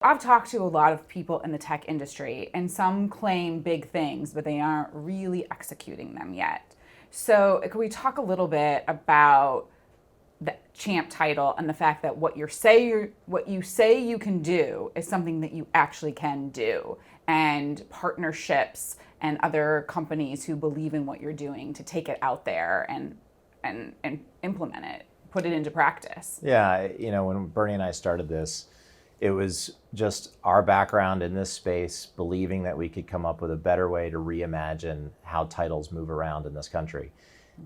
I've talked to a lot of people in the tech industry, and some claim big things, but they aren't really executing them yet. So, can we talk a little bit about the champ title and the fact that what you say you can do is something that you actually can do, and partnerships and other companies who believe in what you're doing to take it out there and implement it, put it into practice. Yeah, when Bernie and I started this, it was just our background in this space, believing that we could come up with a better way to reimagine how titles move around in this country.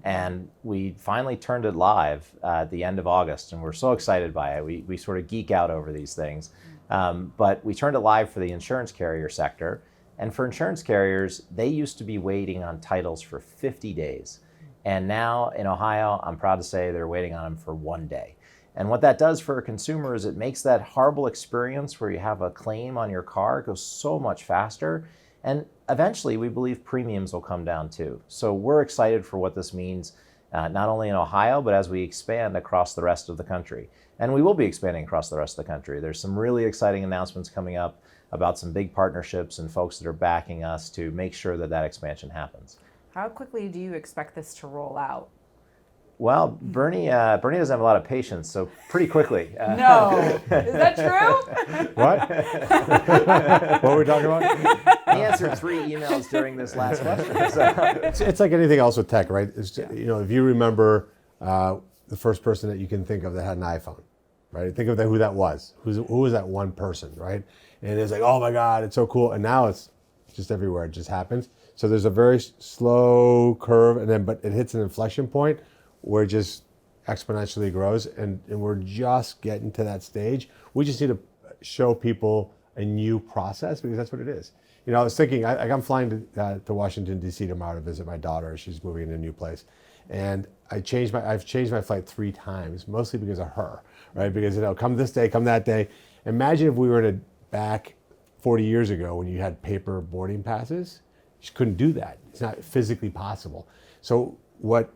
And we finally turned it live at the end of August, and we're so excited by it. We sort of geek out over these things. But we turned it live for the insurance carrier sector. And for insurance carriers, they used to be waiting on titles for 50 days. And now in Ohio, I'm proud to say they're waiting on them for 1 day. And what that does for a consumer is it makes that horrible experience where you have a claim on your car go so much faster. And eventually, we believe premiums will come down too. So we're excited for what this means, not only in Ohio, but as we expand across the rest of the country. And we will be expanding across the rest of the country. There's some really exciting announcements coming up about some big partnerships and folks that are backing us to make sure that that expansion happens. How quickly do you expect this to roll out? Well, Bernie doesn't have a lot of patience, so pretty quickly. No. Is that true? What? What were we talking about? He answered 3 emails during this last question. So. It's like anything else with tech, right? It's just, if you remember the first person that you can think of that had an iPhone, right? Think of who that was. Who was that one person, right? And it's like, oh my God, it's so cool. And now it's just everywhere. It just happens. So there's a very slow curve, but it hits an inflection point where it just exponentially grows, and we're just getting to that stage. We just need to show people a new process, because that's what it is. I was thinking, I'm flying to Washington, D.C. tomorrow to visit my daughter. She's moving in a new place. And I've changed my flight 3 times, mostly because of her, right? Because, come this day, come that day. Imagine if we were back 40 years ago when you had paper boarding passes. You just couldn't do that. It's not physically possible. So what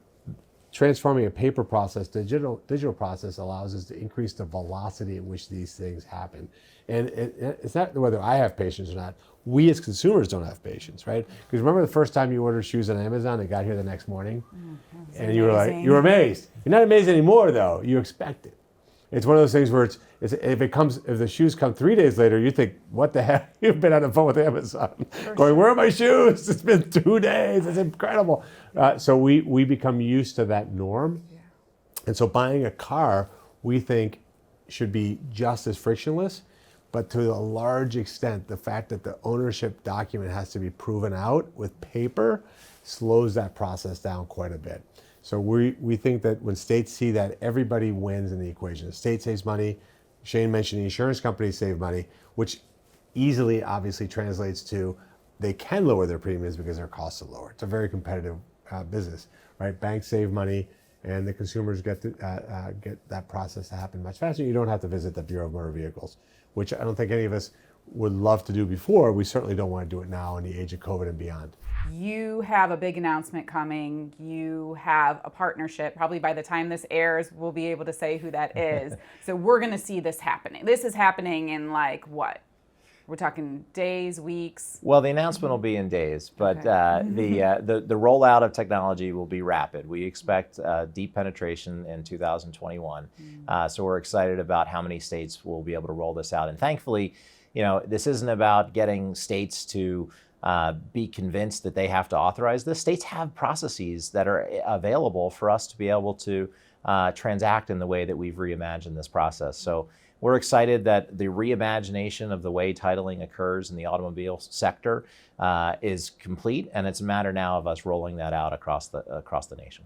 transforming a paper process to digital process allows us to increase the velocity at which these things happen. And it's not whether I have patience or not. We as consumers don't have patience, right? Because remember the first time you ordered shoes on Amazon, they got here the next morning, and you were amazed. You're not amazed anymore, though. You expect it. It's one of those things where if the shoes come 3 days later, you think, what the heck? You've been on the phone with Amazon, going, where are my shoes? It's been 2 days. It's incredible. So we become used to that norm. Yeah. And so buying a car, we think, should be just as frictionless. But to a large extent, the fact that the ownership document has to be proven out with paper slows that process down quite a bit. So we think that when states see that, everybody wins in the equation. The state saves money. Shane mentioned the insurance companies save money, which easily obviously translates to they can lower their premiums because their costs are lower. It's a very competitive business, right? Banks save money, and the consumers get that process to happen much faster. You don't have to visit the Bureau of Motor Vehicles, which I don't think any of us would love to do before. We certainly don't want to do it now in the age of COVID and beyond. You have a big announcement coming. You have a partnership. Probably by the time this airs, we'll be able to say who that is. So we're going to see this happening. This is happening in what? We're talking days, weeks? Well, the announcement will be in days, but okay. The rollout of technology will be rapid. We expect deep penetration in 2021. So we're excited about how many states will be able to roll this out. And thankfully, this isn't about getting states to be convinced that they have to authorize this. States have processes that are available for us to be able to transact in the way that we've reimagined this process. So we're excited that the reimagination of the way titling occurs in the automobile sector is complete, and it's a matter now of us rolling that out across the nation.